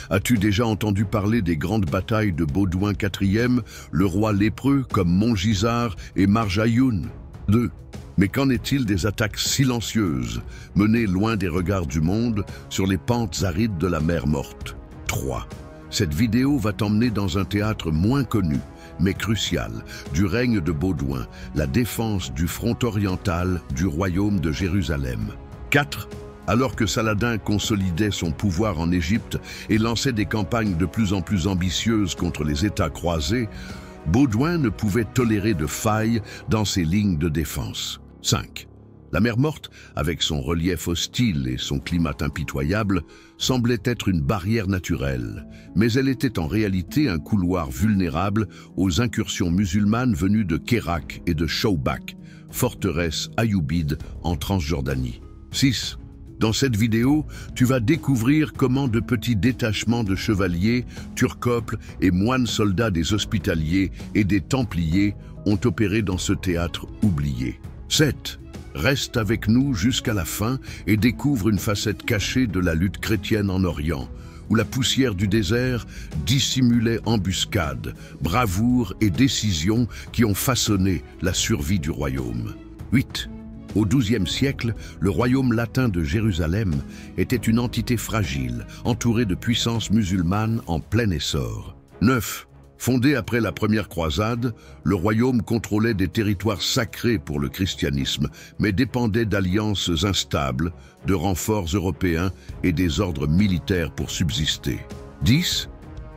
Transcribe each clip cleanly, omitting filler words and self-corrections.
As-tu déjà entendu parler des grandes batailles de Baudouin IV, le roi lépreux comme Montgisard et Marjayoun? 2. Mais qu'en est-il des attaques silencieuses, menées loin des regards du monde, sur les pentes arides de la mer Morte? 3. Cette vidéo va t'emmener dans un théâtre moins connu, mais crucial, du règne de Baudouin, la défense du front oriental du royaume de Jérusalem. 4. Alors que Saladin consolidait son pouvoir en Égypte et lançait des campagnes de plus en plus ambitieuses contre les États croisés, Baudouin ne pouvait tolérer de failles dans ses lignes de défense. 5. La mer Morte, avec son relief hostile et son climat impitoyable, semblait être une barrière naturelle, mais elle était en réalité un couloir vulnérable aux incursions musulmanes venues de Kérak et de Shawbak, forteresses ayyoubides en Transjordanie. 6. Dans cette vidéo, tu vas découvrir comment de petits détachements de chevaliers, turcoples et moines soldats des Hospitaliers et des Templiers ont opéré dans ce théâtre oublié. 7. Reste avec nous jusqu'à la fin et découvre une facette cachée de la lutte chrétienne en Orient, où la poussière du désert dissimulait embuscades, bravoure et décisions qui ont façonné la survie du royaume. 8. Au XIIe siècle, le royaume latin de Jérusalem était une entité fragile, entourée de puissances musulmanes en plein essor. 9. Fondé après la première croisade, le royaume contrôlait des territoires sacrés pour le christianisme, mais dépendait d'alliances instables, de renforts européens et des ordres militaires pour subsister. 10.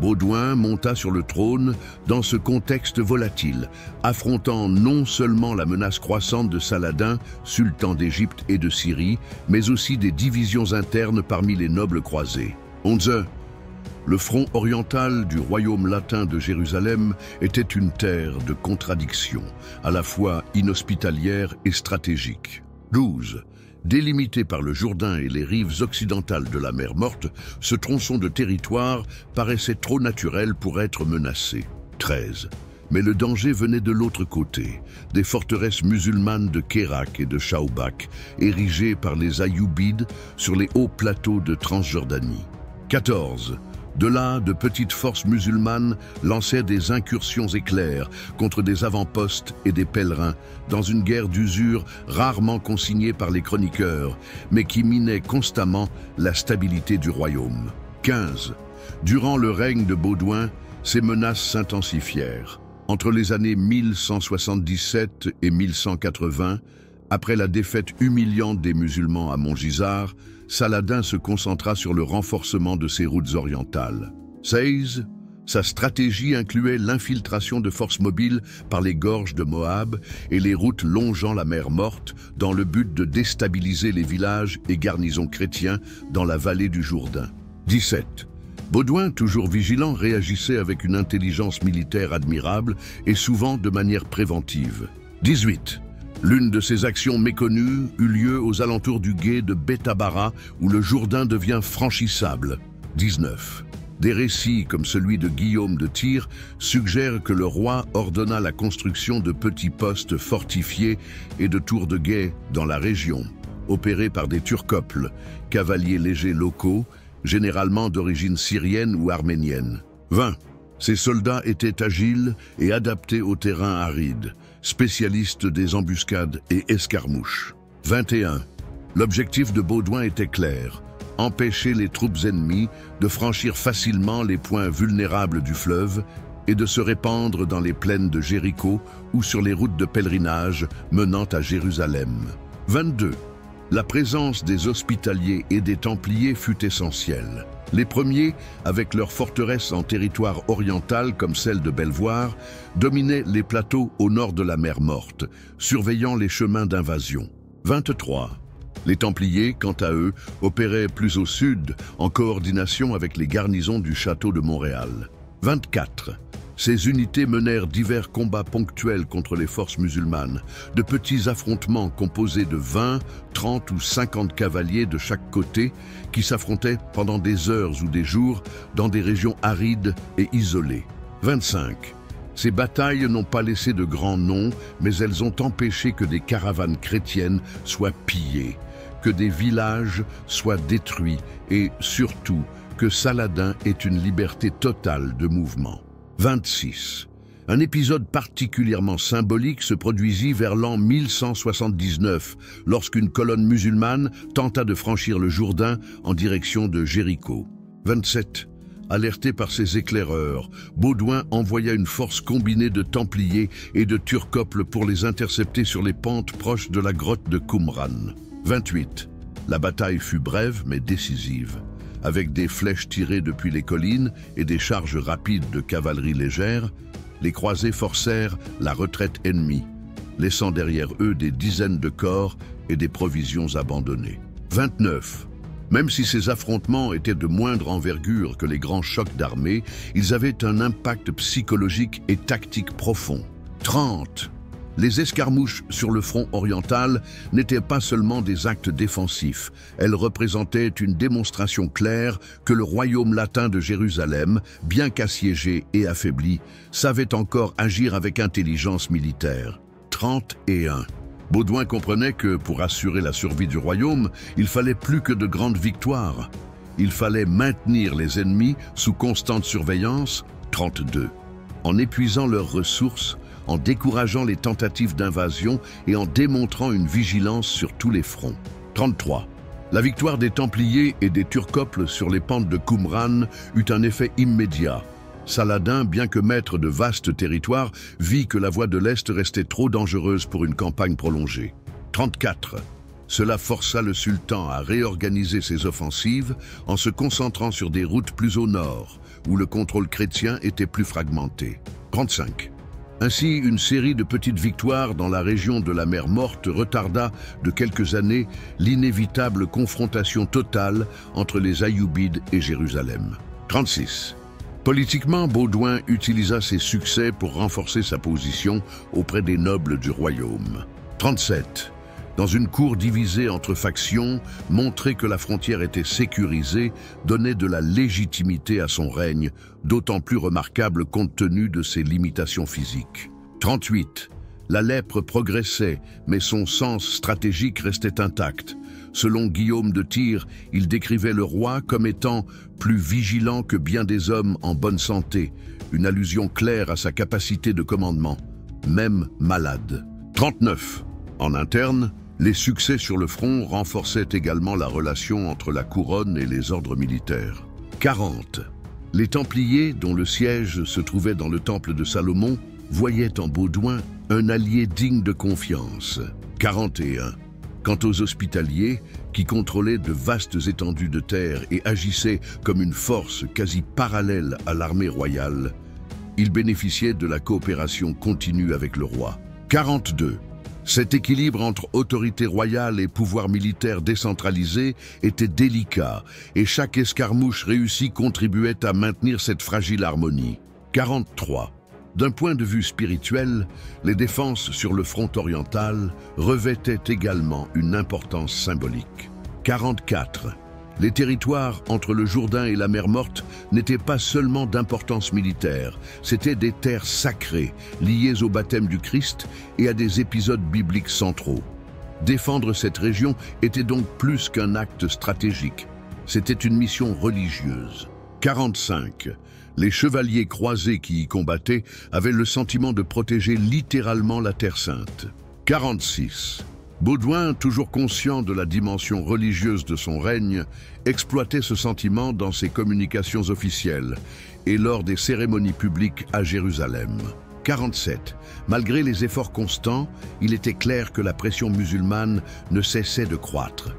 Baudouin monta sur le trône dans ce contexte volatile, affrontant non seulement la menace croissante de Saladin, sultan d'Égypte et de Syrie, mais aussi des divisions internes parmi les nobles croisés. 11. Le front oriental du royaume latin de Jérusalem était une terre de contradictions, à la fois inhospitalière et stratégique. 12. Délimité par le Jourdain et les rives occidentales de la mer Morte, ce tronçon de territoire paraissait trop naturel pour être menacé. 13. Mais le danger venait de l'autre côté, des forteresses musulmanes de Kérak et de Shawbak, érigées par les Ayyoubides sur les hauts plateaux de Transjordanie. 14. De là, de petites forces musulmanes lançaient des incursions éclairs contre des avant-postes et des pèlerins dans une guerre d'usure rarement consignée par les chroniqueurs, mais qui minait constamment la stabilité du royaume. 15. Durant le règne de Baudouin, ces menaces s'intensifièrent. Entre les années 1177 et 1180, après la défaite humiliante des musulmans à Montgisard, Saladin se concentra sur le renforcement de ses routes orientales. 16. Sa stratégie incluait l'infiltration de forces mobiles par les gorges de Moab et les routes longeant la mer Morte dans le but de déstabiliser les villages et garnisons chrétiens dans la vallée du Jourdain. 17. Baudouin, toujours vigilant, réagissait avec une intelligence militaire admirable et souvent de manière préventive. 18. L'une de ces actions méconnues eut lieu aux alentours du gué de Bethabara, où le Jourdain devient franchissable. 19. Des récits comme celui de Guillaume de Tyr suggèrent que le roi ordonna la construction de petits postes fortifiés et de tours de guet dans la région, opérés par des turcoples, cavaliers légers locaux, généralement d'origine syrienne ou arménienne. 20. Ces soldats étaient agiles et adaptés au terrain aride, spécialistes des embuscades et escarmouches. 21. L'objectif de Baudouin était clair, empêcher les troupes ennemies de franchir facilement les points vulnérables du fleuve et de se répandre dans les plaines de Jéricho ou sur les routes de pèlerinage menant à Jérusalem. 22. La présence des Hospitaliers et des Templiers fut essentielle. Les premiers, avec leurs forteresses en territoire oriental comme celle de Belvoir, dominaient les plateaux au nord de la mer Morte, surveillant les chemins d'invasion. 23. Les Templiers, quant à eux, opéraient plus au sud, en coordination avec les garnisons du château de Montréal. 24. Ces unités menèrent divers combats ponctuels contre les forces musulmanes, de petits affrontements composés de 20, 30 ou 50 cavaliers de chaque côté qui s'affrontaient pendant des heures ou des jours dans des régions arides et isolées. 25. Ces batailles n'ont pas laissé de grands noms, mais elles ont empêché que des caravanes chrétiennes soient pillées, que des villages soient détruits et, surtout, que Saladin ait une liberté totale de mouvement. 26. Un épisode particulièrement symbolique se produisit vers l'an 1179, lorsqu'une colonne musulmane tenta de franchir le Jourdain en direction de Jéricho. 27. Alerté par ses éclaireurs, Baudouin envoya une force combinée de Templiers et de Turcoples pour les intercepter sur les pentes proches de la grotte de Qumran. 28. La bataille fut brève mais décisive. Avec des flèches tirées depuis les collines et des charges rapides de cavalerie légère, les croisés forcèrent la retraite ennemie, laissant derrière eux des dizaines de corps et des provisions abandonnées. 29. Même si ces affrontements étaient de moindre envergure que les grands chocs d'armée, ils avaient un impact psychologique et tactique profond. 30. Les escarmouches sur le front oriental n'étaient pas seulement des actes défensifs, elles représentaient une démonstration claire que le royaume latin de Jérusalem, bien qu'assiégé et affaibli, savait encore agir avec intelligence militaire. 31. Baudouin comprenait que, pour assurer la survie du royaume, il fallait plus que de grandes victoires. Il fallait maintenir les ennemis sous constante surveillance. 32. En épuisant leurs ressources, en décourageant les tentatives d'invasion et en démontrant une vigilance sur tous les fronts. 33. La victoire des Templiers et des Turcoples sur les pentes de Qumran eut un effet immédiat. Saladin, bien que maître de vastes territoires, vit que la voie de l'Est restait trop dangereuse pour une campagne prolongée. 34. Cela força le sultan à réorganiser ses offensives en se concentrant sur des routes plus au nord, où le contrôle chrétien était plus fragmenté. 35. Ainsi, une série de petites victoires dans la région de la mer Morte retarda de quelques années l'inévitable confrontation totale entre les Ayyoubides et Jérusalem. 36. Politiquement, Baudouin utilisa ses succès pour renforcer sa position auprès des nobles du royaume. 37. Dans une cour divisée entre factions, montrer que la frontière était sécurisée donnait de la légitimité à son règne, d'autant plus remarquable compte tenu de ses limitations physiques. 38. La lèpre progressait, mais son sens stratégique restait intact. Selon Guillaume de Tyr, il décrivait le roi comme étant plus vigilant que bien des hommes en bonne santé, une allusion claire à sa capacité de commandement, même malade. 39. En interne, les succès sur le front renforçaient également la relation entre la couronne et les ordres militaires. 40. Les Templiers, dont le siège se trouvait dans le temple de Salomon, voyaient en Baudouin un allié digne de confiance. 41. Quant aux Hospitaliers, qui contrôlaient de vastes étendues de terre et agissaient comme une force quasi parallèle à l'armée royale, ils bénéficiaient de la coopération continue avec le roi. 42. Cet équilibre entre autorité royale et pouvoir militaire décentralisé était délicat, et chaque escarmouche réussie contribuait à maintenir cette fragile harmonie. 43. D'un point de vue spirituel, les défenses sur le front oriental revêtaient également une importance symbolique. 44. Les territoires entre le Jourdain et la mer Morte n'étaient pas seulement d'importance militaire, c'étaient des terres sacrées, liées au baptême du Christ et à des épisodes bibliques centraux. Défendre cette région était donc plus qu'un acte stratégique, c'était une mission religieuse. 45. Les chevaliers croisés qui y combattaient avaient le sentiment de protéger littéralement la Terre Sainte. 46. Baudouin, toujours conscient de la dimension religieuse de son règne, exploitait ce sentiment dans ses communications officielles et lors des cérémonies publiques à Jérusalem. 47. Malgré les efforts constants, il était clair que la pression musulmane ne cessait de croître.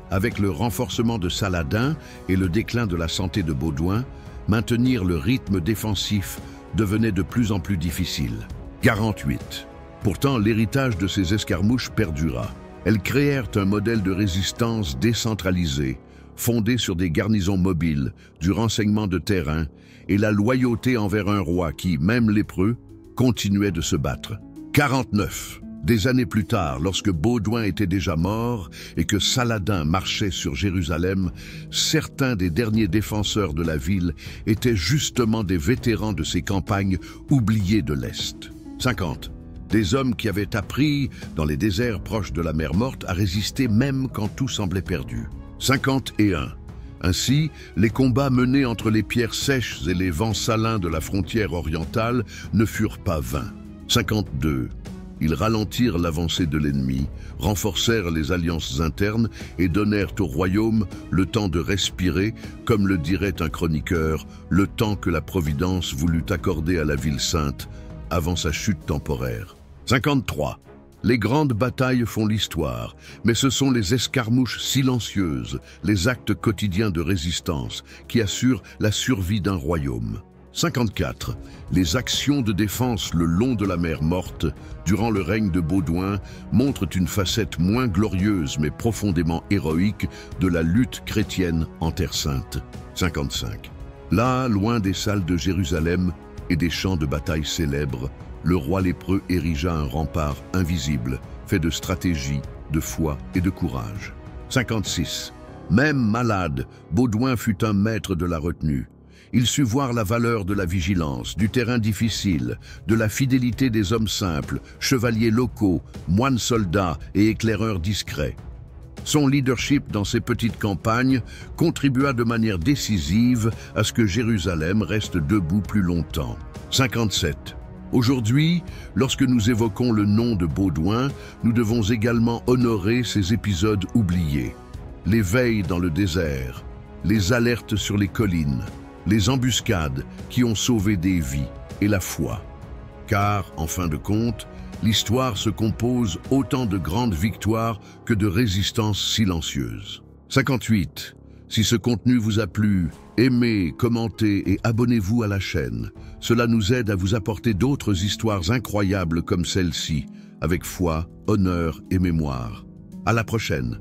Avec le renforcement de Saladin et le déclin de la santé de Baudouin, maintenir le rythme défensif devenait de plus en plus difficile. 48. Pourtant, l'héritage de ces escarmouches perdura. Elles créèrent un modèle de résistance décentralisé, fondé sur des garnisons mobiles, du renseignement de terrain et la loyauté envers un roi qui, même lépreux, continuait de se battre. 49. Des années plus tard, lorsque Baudouin était déjà mort et que Saladin marchait sur Jérusalem, certains des derniers défenseurs de la ville étaient justement des vétérans de ces campagnes oubliées de l'Est. 50. Des hommes qui avaient appris, dans les déserts proches de la mer Morte, à résister même quand tout semblait perdu. 51. Ainsi, les combats menés entre les pierres sèches et les vents salins de la frontière orientale ne furent pas vains. 52. Ils ralentirent l'avancée de l'ennemi, renforcèrent les alliances internes et donnèrent au royaume le temps de respirer, comme le dirait un chroniqueur, le temps que la Providence voulut accorder à la ville sainte avant sa chute temporaire. 53. Les grandes batailles font l'histoire, mais ce sont les escarmouches silencieuses, les actes quotidiens de résistance, qui assurent la survie d'un royaume. 54. Les actions de défense le long de la mer Morte, durant le règne de Baudouin, montrent une facette moins glorieuse mais profondément héroïque de la lutte chrétienne en Terre Sainte. 55. Là, loin des salles de Jérusalem et des champs de bataille célèbres, le roi lépreux érigea un rempart invisible, fait de stratégie, de foi et de courage. 56. Même malade, Baudouin fut un maître de la retenue. Il sut voir la valeur de la vigilance, du terrain difficile, de la fidélité des hommes simples, chevaliers locaux, moines soldats et éclaireurs discrets. Son leadership dans ces petites campagnes contribua de manière décisive à ce que Jérusalem reste debout plus longtemps. 57. Aujourd'hui, lorsque nous évoquons le nom de Baudouin, nous devons également honorer ces épisodes oubliés. Les veilles dans le désert, les alertes sur les collines, les embuscades qui ont sauvé des vies et la foi. Car, en fin de compte, l'histoire se compose autant de grandes victoires que de résistances silencieuses. 58. Si ce contenu vous a plu, aimez, commentez et abonnez-vous à la chaîne. Cela nous aide à vous apporter d'autres histoires incroyables comme celle-ci, avec foi, honneur et mémoire. À la prochaine.